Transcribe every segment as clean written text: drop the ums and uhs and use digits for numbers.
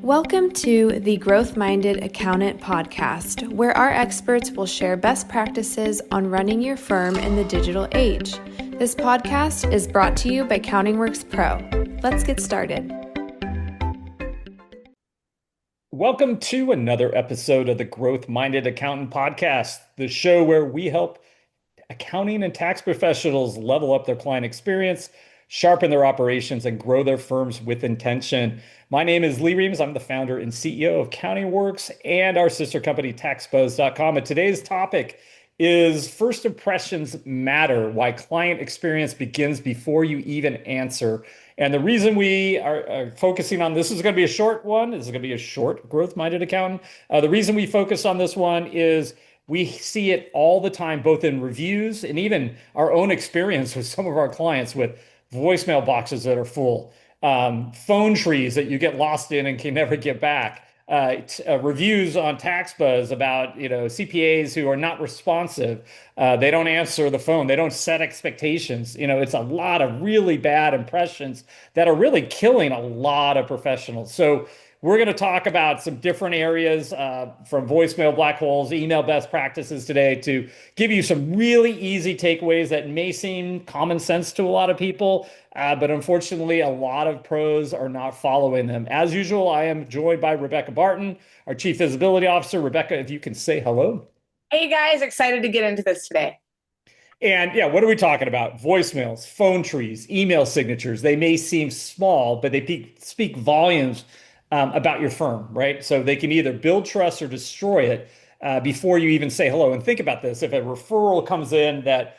Welcome to the Growth Minded Accountant podcast, where our experts will share best practices on running your firm in the digital age. This podcast is brought to you by CountingWorks Pro. Let's get started. Welcome to another episode of the Growth Minded Accountant podcast, the show where we help accounting and tax professionals level up their client experience, sharpen their operations, and grow their firms with intention. My name is Lee Reams. I'm the founder and CEO of CountingWorks and our sister company, taxbuzz.com. And today's topic is First Impressions Matter, why client experience begins before you even answer. And the reason we are focusing on this is going to be a short one. This is going to be a short growth-minded accountant. The reason we focus on this one is we see it all the time, both in reviews and even our own experience with some of our clients with voicemail boxes that are full, phone trees that you get lost in and can never get back, reviews on TaxBuzz about CPAs who are not responsive. They don't answer the phone. They don't set expectations. It's a lot of really bad impressions that are really killing a lot of professionals. So we're going to talk about some different areas from voicemail black holes, email best practices today to give you some really easy takeaways that may seem common sense to a lot of people, but unfortunately, a lot of pros are not following them. As usual, I am joined by Rebekah Barton, our Chief Visibility Officer. Rebekah, if you can say hello. Hey guys, excited to get into this today. And yeah, what are we talking about? Voicemails, phone trees, email signatures. They may seem small, but they speak volumes about your firm, right? So they can either build trust or destroy it before you even say hello. And think about this. If a referral comes in that,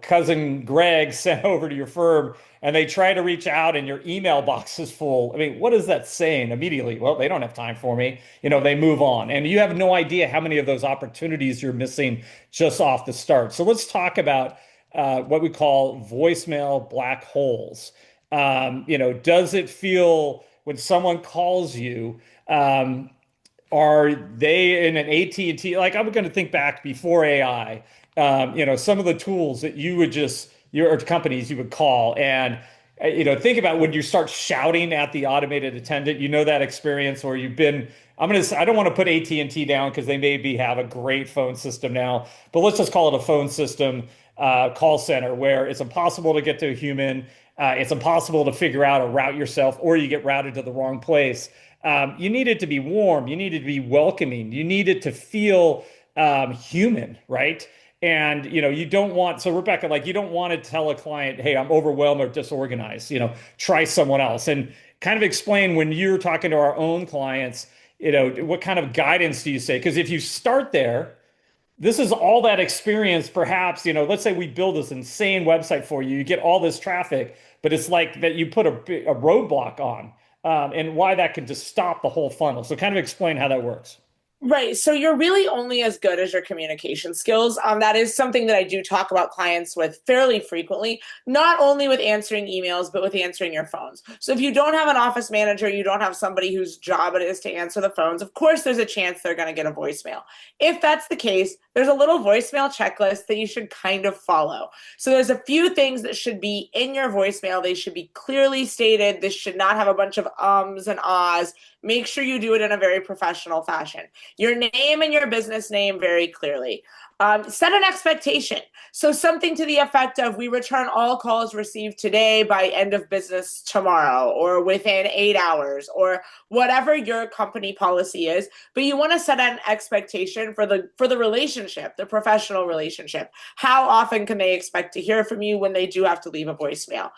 cousin Greg sent over to your firm and they try to reach out and your email box is full, I mean, what is that saying immediately? Well, they don't have time for me. They move on. And you have no idea how many of those opportunities you're missing just off the start. So let's talk about what we call voicemail black holes. Does it feel when someone calls you, are they in an AT&T? Like, I'm going to think back before AI, some of the tools that your companies you would call and, think about when you start shouting at the automated attendant, that experience where I don't want to put AT&T down because they maybe have a great phone system now, but let's just call it a phone system call center where it's impossible to get to a human. It's impossible to figure out or route yourself, or you get routed to the wrong place. You need it to be warm. You need it to be welcoming. You need it to feel human, right? And, you don't want, so Rebekah, you don't want to tell a client, hey, I'm overwhelmed or disorganized, try someone else. And kind of explain when you're talking to our own clients, what kind of guidance do you say? Because if you start there, this is all that experience, perhaps, let's say we build this insane website for you, you get all this traffic, but it's like that you put a roadblock on and why that can just stop the whole funnel. So kind of explain how that works. Right. So you're really only as good as your communication skills. That is something that I do talk about clients with fairly frequently, not only with answering emails, but with answering your phones. So if you don't have an office manager, you don't have somebody whose job it is to answer the phones, of course, there's a chance they're going to get a voicemail. If that's the case, there's a little voicemail checklist that you should kind of follow. So there's a few things that should be in your voicemail. They should be clearly stated. This should not have a bunch of ums and ahs. Make sure you do it in a very professional fashion. Your name and your business name very clearly. Set an expectation. So something to the effect of, we return all calls received today by end of business tomorrow or within 8 hours or whatever your company policy is. But you want to set an expectation for the relationship, the professional relationship. How often can they expect to hear from you when they do have to leave a voicemail?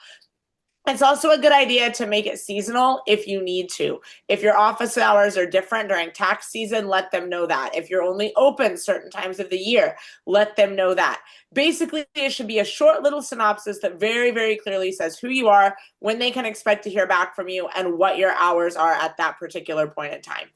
It's also a good idea to make it seasonal if you need to. If your office hours are different during tax season, let them know that. If you're only open certain times of the year, let them know that. Basically, it should be a short little synopsis that very, very clearly says who you are, when they can expect to hear back from you, and what your hours are at that particular point in time.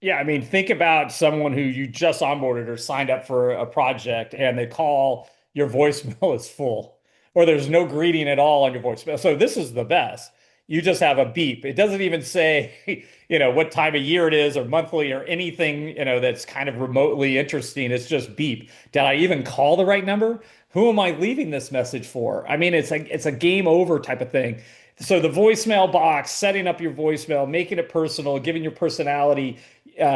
Yeah, I mean, think about someone who you just onboarded or signed up for a project and they call, your voicemail is full, or there's no greeting at all on your voicemail. So this is the best. You just have a beep. It doesn't even say, what time of year it is or monthly or anything, that's kind of remotely interesting. It's just beep. Did I even call the right number? Who am I leaving this message for? I mean, it's a game over type of thing. So the voicemail box, setting up your voicemail, making it personal, giving your personality,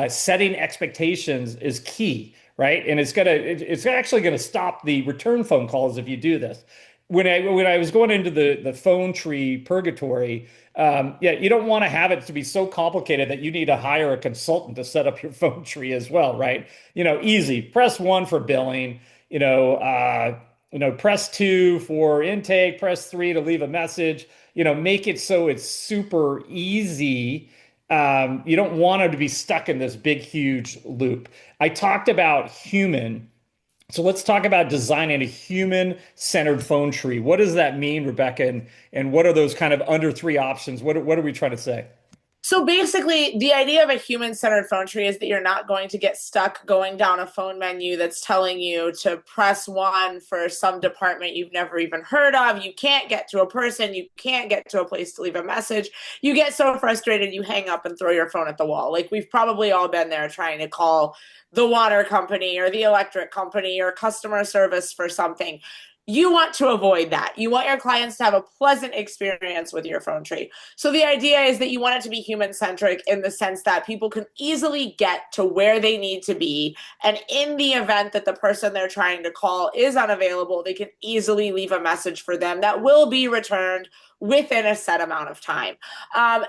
setting expectations is key, right? And it's actually gonna stop the return phone calls if you do this. When I was going into the phone tree purgatory, yeah, you don't want to have it to be so complicated that you need to hire a consultant to set up your phone tree as well, right? Easy. Press one for billing. Press two for intake. Press three to leave a message. Make it so it's super easy. You don't want them to be stuck in this big, huge loop. I talked about human. So let's talk about designing a human-centered phone tree. What does that mean, Rebekah? And what are those kind of under three options? What are we trying to say? So basically, the idea of a human-centered phone tree is that you're not going to get stuck going down a phone menu that's telling you to press one for some department you've never even heard of. You can't get to a person. You can't get to a place to leave a message. You get so frustrated, you hang up and throw your phone at the wall. Like we've probably all been there trying to call the water company or the electric company or customer service for something. You want to avoid that. You want your clients to have a pleasant experience with your phone tree. So the idea is that you want it to be human-centric in the sense that people can easily get to where they need to be. And in the event that the person they're trying to call is unavailable, they can easily leave a message for them that will be returned within a set amount of time.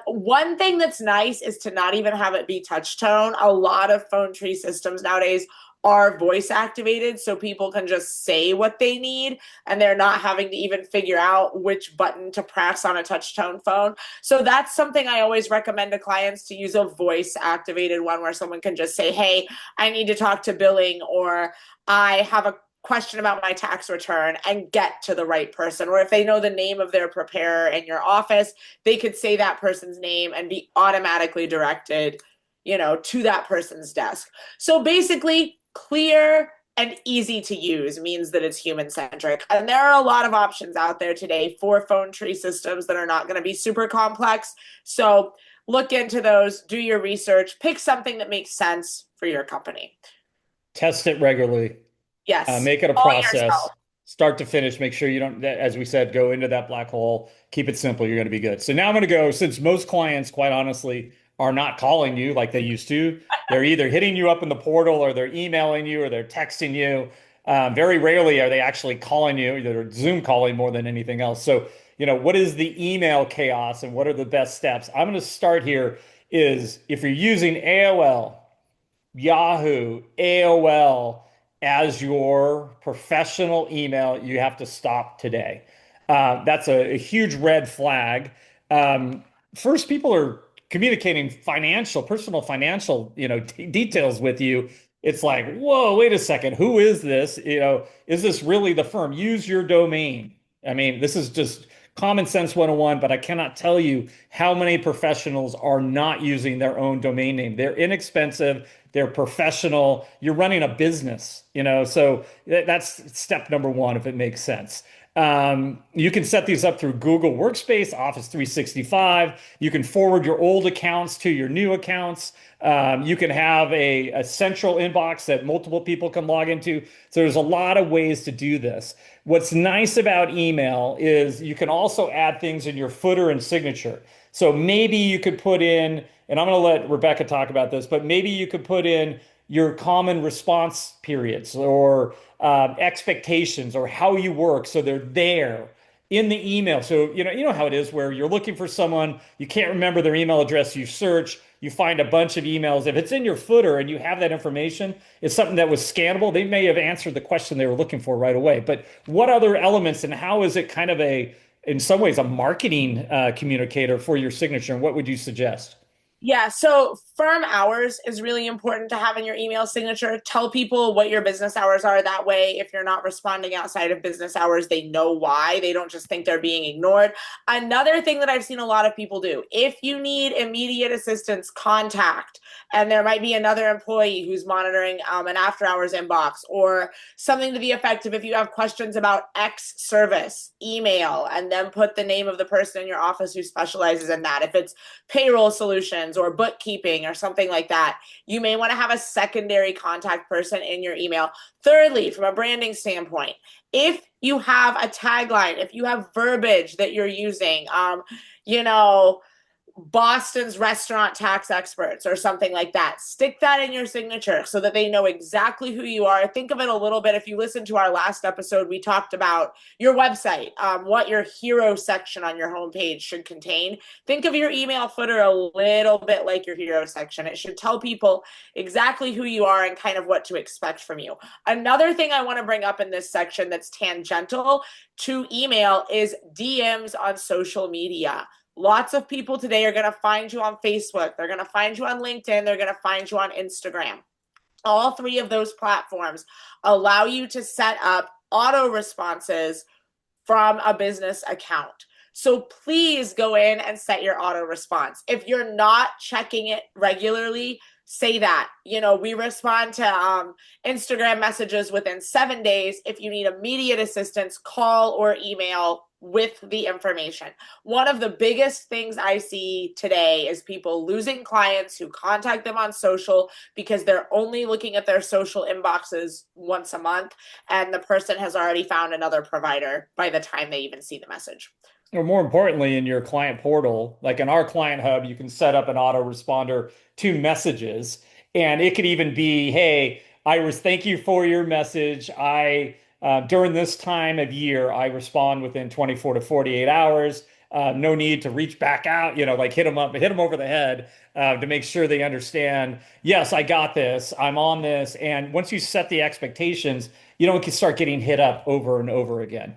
One thing that's nice is to not even have it be touch tone. A lot of phone tree systems nowadays are voice activated, so people can just say what they need and they're not having to even figure out which button to press on a touch tone phone. So that's something I always recommend to clients, to use a voice activated one where someone can just say, hey, I need to talk to billing, or I have a question about my tax return, and get to the right person. Or if they know the name of their preparer in your office, they could say that person's name and be automatically directed, to that person's desk. So basically, clear and easy to use means that it's human-centric. And there are a lot of options out there today for phone tree systems that are not going to be super complex. So look into those, do your research, pick something that makes sense for your company. Test it regularly. Yes. Make it a All process, yourself. start to finish. Make sure you don't, as we said, go into that black hole. Keep it simple. You're going to be good. So now I'm going to go, since most clients, quite honestly, are not calling you like they used to. They're either hitting you up in the portal, or they're emailing you, or they're texting you. Very rarely are they actually calling you. They're Zoom calling more than anything else. So, what is the email chaos and what are the best steps? I'm going to start here is if you're using AOL, Yahoo, AOL as your professional email, you have to stop today. That's a huge red flag. First, people are communicating personal financial, details with you. It's like, whoa, wait a second, who is this? Is this really the firm? Use your domain. I mean, this is just common sense 101, but I cannot tell you how many professionals are not using their own domain name. They're inexpensive, they're professional. You're running a business, so that's step number one, if it makes sense. You can set these up through Google Workspace, Office 365. You can forward your old accounts to your new accounts. You can have a central inbox that multiple people can log into. So there's a lot of ways to do this. What's nice about email is you can also add things in your footer and signature. So maybe you could put in, and I'm going to let Rebekah talk about this, but maybe you could put in your common response periods, or expectations, or how you work, so they're there in the email. So you know how it is, where you're looking for someone, you can't remember their email address, you search, you find a bunch of emails. If it's in your footer and you have that information, it's something that was scannable. They may have answered the question they were looking for right away. But what other elements, and how is it kind of in some ways, a marketing communicator for your signature? And what would you suggest? Yeah, so firm hours is really important to have in your email signature. Tell people what your business hours are. That way, if you're not responding outside of business hours, they know why. They don't just think they're being ignored. Another thing that I've seen a lot of people do, if you need immediate assistance, contact, and there might be another employee who's monitoring an after hours inbox, or something to the effect of, if you have questions about X service, email, and then put the name of the person in your office who specializes in that. If it's payroll solutions, operations or bookkeeping or something like that, you may want to have a secondary contact person in your email. Thirdly, from a branding standpoint, if you have a tagline, if you have verbiage that you're using, you know, Boston's restaurant tax experts or something like that. Stick that in your signature so that they know exactly who you are. Think of it a little bit. If you listen to our last episode, we talked about your website, what your hero section on your homepage should contain. Think of your email footer a little bit like your hero section. It should tell people exactly who you are and kind of what to expect from you. Another thing I want to bring up in this section that's tangential to email is DMs on social media. Lots of people today are going to find you on Facebook. They're going to find you on LinkedIn. They're going to find you on Instagram. All three of those platforms allow you to set up auto responses from a business account. So please go in and set your auto response. If you're not checking it regularly, say that. You know, we respond to Instagram messages within 7 days. If you need immediate assistance, call or email with the information. One of the biggest things I see today is people losing clients who contact them on social because they're only looking at their social inboxes once a month, and the person has already found another provider by the time they even see the message. Or more importantly, in your client portal, like in our client hub, you can set up an autoresponder to messages. And it could even be, hey, Iris, thank you for your message. During this time of year, I respond within 24 to 48 hours. No need to reach back out, like hit them up, hit them over the head to make sure they understand, yes, I got this, I'm on this. And once you set the expectations, you can start getting hit up over and over again.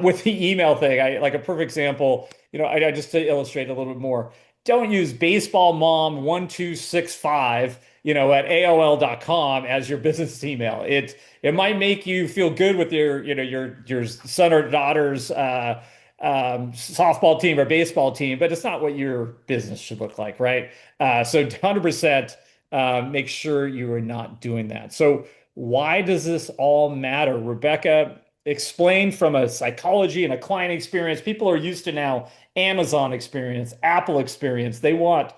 With the email thing, like a perfect example, I just to illustrate a little bit more, don't use baseball mom 1265, at AOL.com as your business email. It might make you feel good with your son or daughter's softball team or baseball team, but it's not what your business should look like, right? So 100% make sure you are not doing that. So why does this all matter? Rebekah explained from a psychology and a client experience. People are used to now Amazon experience, Apple experience. They want,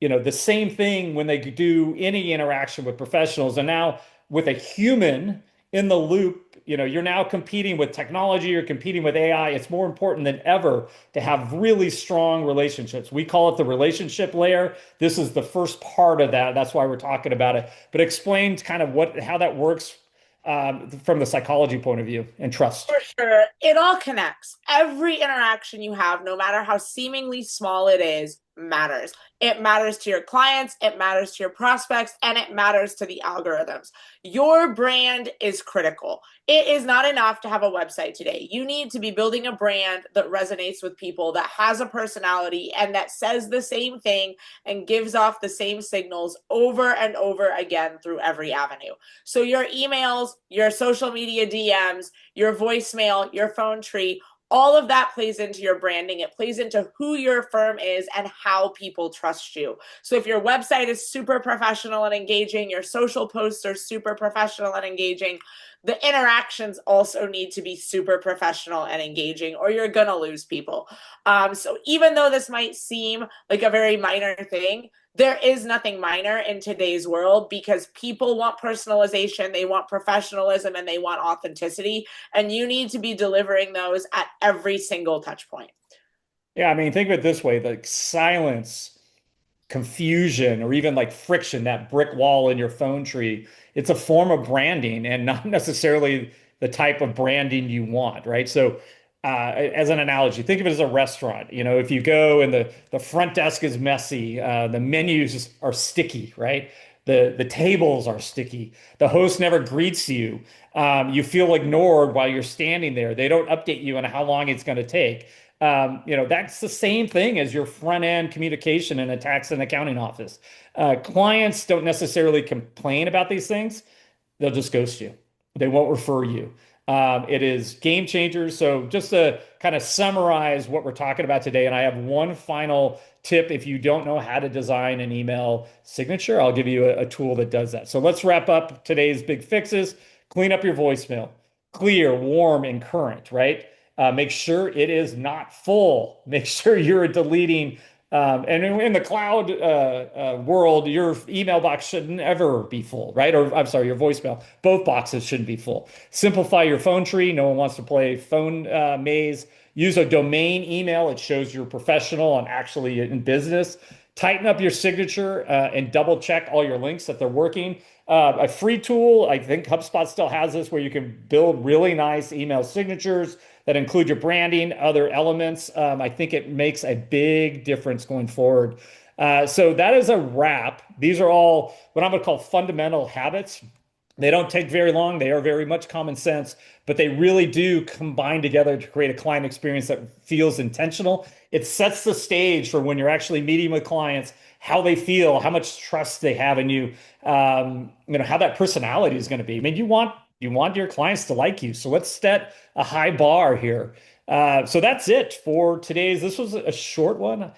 the same thing when they do any interaction with professionals. And now with a human in the loop, you're now competing with technology, you're competing with AI. It's more important than ever to have really strong relationships. We call it the relationship layer. This is the first part of that. That's why we're talking about it. But explain kind of how that works from the psychology point of view and trust. For sure. It all connects. Every interaction you have, no matter how seemingly small it is, matters. It matters to your clients, it matters to your prospects, and it matters to the algorithms. Your brand is critical. It is not enough to have a website today. You need to be building a brand that resonates with people, that has a personality, and that says the same thing and gives off the same signals over and over again through every avenue. So your emails, your social media DMs, your voicemail, your phone tree, all of that plays into your branding. It plays into who your firm is and how people trust you. So if your website is super professional and engaging, your social posts are super professional and engaging, the interactions also need to be super professional and engaging, or you're going to lose people. So even though this might seem like a very minor thing, there is nothing minor in today's world because people want personalization, they want professionalism, and they want authenticity. And you need to be delivering those at every single touch point. Yeah, I mean, think of it this way, like silence, confusion, or even like friction, that brick wall in your phone tree, it's a form of branding and not necessarily the type of branding you want, right? So as an analogy, think of it as a restaurant. If you go and the front desk is messy, the menus are sticky, right? The tables are sticky. The host never greets you. You feel ignored while you're standing there. They don't update you on how long it's going to take. That's the same thing as your front end communication in a tax and accounting office. Clients don't necessarily complain about these things. They'll just ghost you. They won't refer you. It is game changers. So just to kind of summarize what we're talking about today, and I have one final tip. If you don't know how to design an email signature, I'll give you a tool that does that. So let's wrap up today's big fixes. Clean up your voicemail. Clear, warm, and current, right? Make sure it is not full. Make sure you're deleting And in the cloud world, your email box should never be full, right? Or I'm sorry, your voicemail. Both boxes shouldn't be full. Simplify your phone tree. No one wants to play phone maze. Use a domain email. It shows you're professional and actually in business. Tighten up your signature and double check all your links that they're working. A free tool, I think HubSpot still has this, where you can build really nice email signatures that include your branding, other elements. I think it makes a big difference going forward. So that is a wrap. These are all what I'm going to call fundamental habits. They don't take very long. They are very much common sense, but they really do combine together to create a client experience that feels intentional. It sets the stage for when you're actually meeting with clients, how they feel, how much trust they have in you, how that personality is going to be. I mean, you want your clients to like you. So let's set a high bar here. So that's it for today's. This was a short one.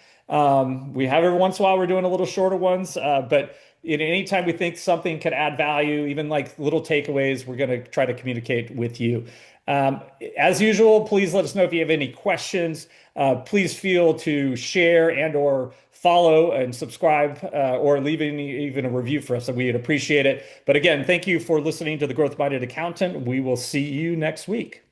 We have every once in a while we're doing a little shorter ones, but anytime we think something could add value, even like little takeaways, we're going to try to communicate with you. As usual, please let us know if you have any questions. Please feel to share and or follow and subscribe or leave even a review for us. We'd appreciate it. But again, thank you for listening to The Growth Minded Accountant. We will see you next week.